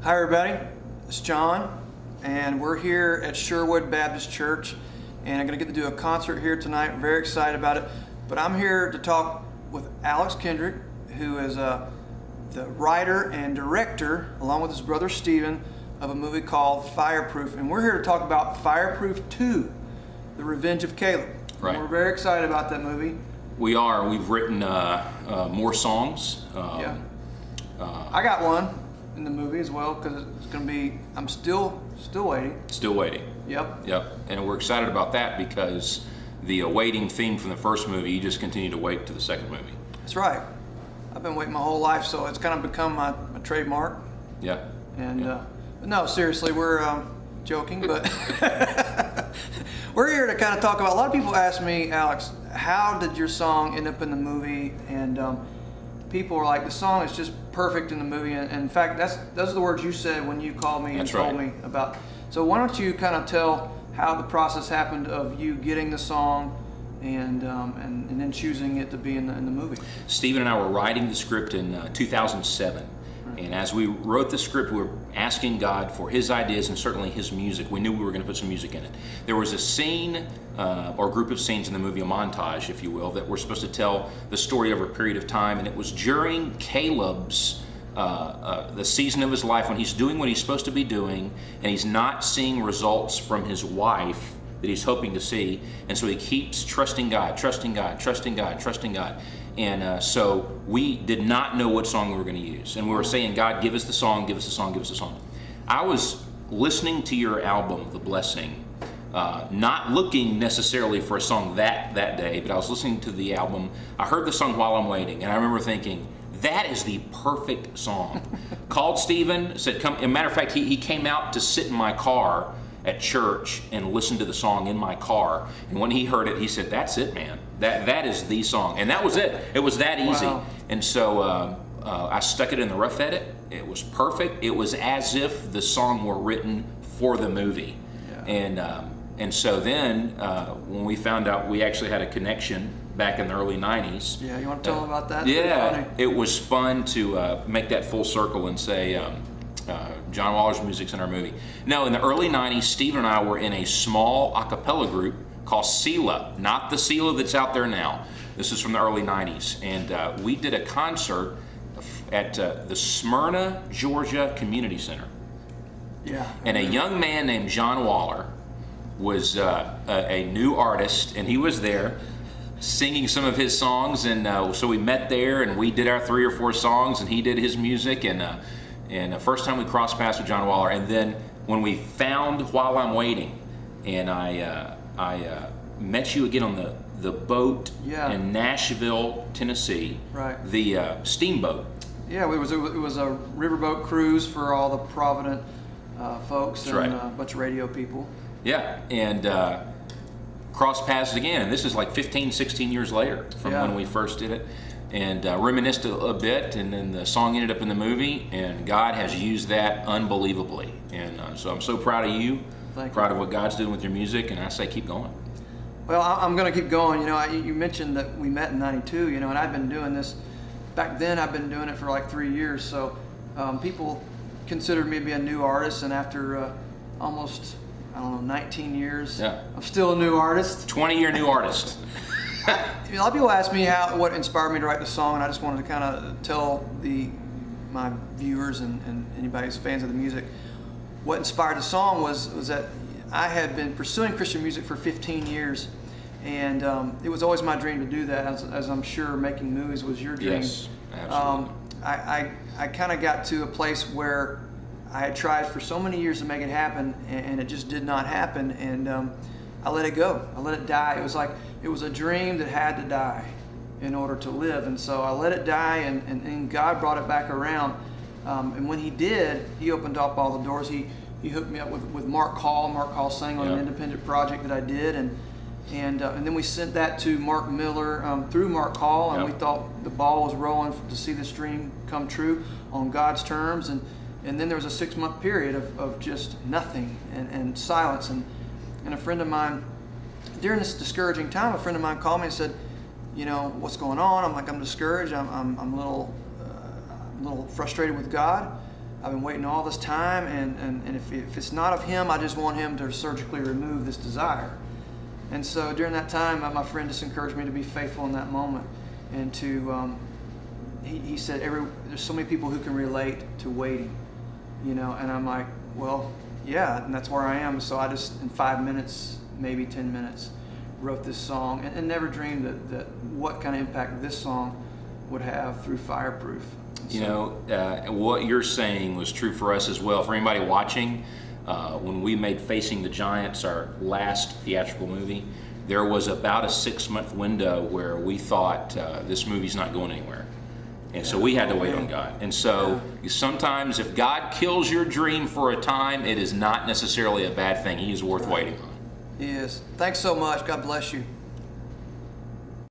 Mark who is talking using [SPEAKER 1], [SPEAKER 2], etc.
[SPEAKER 1] Hi everybody, it's John, and we're here at Sherwood Baptist Church, and I'm going to get to do a concert here tonight. I'm very excited about it, but I'm here to talk with Alex Kendrick, who is the writer and director, along with his brother Steven, of a movie called Fireproof, and we're here to talk about Fireproof 2, The Revenge of Caleb.
[SPEAKER 2] Right.
[SPEAKER 1] And we're very excited about that movie.
[SPEAKER 2] We are. We've written more songs.
[SPEAKER 1] I got one in the movie as well, because it's going to be, I'm still waiting.
[SPEAKER 2] Still waiting.
[SPEAKER 1] Yep.
[SPEAKER 2] And we're excited about that because the waiting theme from the first movie, you just continue to wait to the second movie.
[SPEAKER 1] That's right. I've been waiting my whole life, so it's kind of become my trademark.
[SPEAKER 2] Yeah.
[SPEAKER 1] And but no, seriously, we're joking, but we're here to kind of talk about. A lot of people ask me, Alex, how did your song end up in the movie? And people are like, the song is just perfect in the movie. And in fact, those are the words you said when you called me and told me about. So why don't you kind of tell how the process happened of you getting the song and then choosing it to be in the movie?
[SPEAKER 2] Steven and I were writing the script in 2007. And as we wrote the script, we were asking God for His ideas and certainly His music. We knew we were going to put some music in it. There was a scene, or group of scenes in the movie, a montage, if you will, that were supposed to tell the story over a period of time. And it was during Caleb's, the season of his life when he's doing what he's supposed to be doing, and he's not seeing results from his wife that he's hoping to see. And so he keeps trusting God, trusting God, trusting God, trusting God. And so we did not know what song we were going to use. And we were saying, God, give us the song, give us the song, give us the song. I was listening to your album, The Blessing, not looking necessarily for a song that day, but I was listening to the album. I heard the song While I'm Waiting, and I remember thinking, that is the perfect song. Called Steven, said, come. As a matter of fact, he came out to sit in my car at church and listen to the song in my car. And when he heard it, he said, that's it, man. That is the song. And that was it. It was that easy.
[SPEAKER 1] Wow.
[SPEAKER 2] And so I stuck it in the rough edit. It was perfect. It was as if the song were written for the movie. Yeah. And so then when we found out we actually had a connection back in the early 90s.
[SPEAKER 1] Yeah, you want to tell them about that?
[SPEAKER 2] Yeah, it was fun to make that full circle and say, John Waller's music's in our movie. No, in the early 90s, Steven and I were in a small a cappella group called Sela, not the Sela that's out there now. This is from the early 90s. And we did a concert at the Smyrna, Georgia Community Center.
[SPEAKER 1] Yeah.
[SPEAKER 2] And a young man named John Waller was a new artist, and he was there singing some of his songs. And so we met there, and we did our 3 or 4 songs, and he did his music. And the first time we crossed paths with John Waller, and then when we found While I'm Waiting, and I met you again on the boat in Nashville, Tennessee.
[SPEAKER 1] Right.
[SPEAKER 2] The steamboat.
[SPEAKER 1] Yeah, it was a riverboat cruise for all the Provident folks.
[SPEAKER 2] That's
[SPEAKER 1] and
[SPEAKER 2] right.
[SPEAKER 1] A bunch of radio people.
[SPEAKER 2] Yeah, and crossed paths again, and this is like 15, 16 years later from when we first did it. And reminisced a bit, and then the song ended up in the movie, and God has used that unbelievably. And so I'm so proud of you, proud of what God's doing with your music, and I say keep going.
[SPEAKER 1] Well, I'm going to keep going. You know, you mentioned that we met in '92, you know, and I've been doing this. Back then, I've been doing it for like 3 years, so people considered me to be a new artist, and after almost, 19 years, I'm still a new artist.
[SPEAKER 2] 20-year new artist.
[SPEAKER 1] A lot of people ask me what inspired me to write the song, and I just wanted to kind of tell my viewers and anybody who's fans of the music what inspired the song was that I had been pursuing Christian music for 15 years, and it was always my dream to do that, as I'm sure making movies was your dream.
[SPEAKER 2] Yes, absolutely.
[SPEAKER 1] I kind of got to a place where I had tried for so many years to make it happen, and it just did not happen, and I let it go. I let it die. It was a dream that had to die in order to live. And so I let it die, and God brought it back around. And when He did, He opened up all the doors. He hooked me up with Mark Hall. Mark Hall sang on an independent project that I did. And then we sent that to Mark Miller through Mark Hall. And we thought the ball was rolling to see this dream come true on God's terms. And then there was a 6-month period of just nothing and silence. And a friend of mine, during this discouraging time, a friend of mine called me and said, you know, what's going on? I'm discouraged. I'm a little frustrated with God. I've been waiting all this time, and if it's not of Him, I just want Him to surgically remove this desire. And so during that time, my friend just encouraged me to be faithful in that moment, and to he said, there's so many people who can relate to waiting, you know. And I'm like, well, yeah, and that's where I am. So I just, in 5 minutes, maybe 10 minutes, wrote this song, and never dreamed that what kind of impact this song would have through Fireproof.
[SPEAKER 2] You know, what you're saying was true for us as well. For anybody watching, when we made Facing the Giants, our last theatrical movie, there was about a 6-month window where we thought this movie's not going anywhere. And so we had to wait on God. And so sometimes if God kills your dream for a time, it is not necessarily a bad thing. He is worth waiting on.
[SPEAKER 1] He is. Thanks so much. God bless you.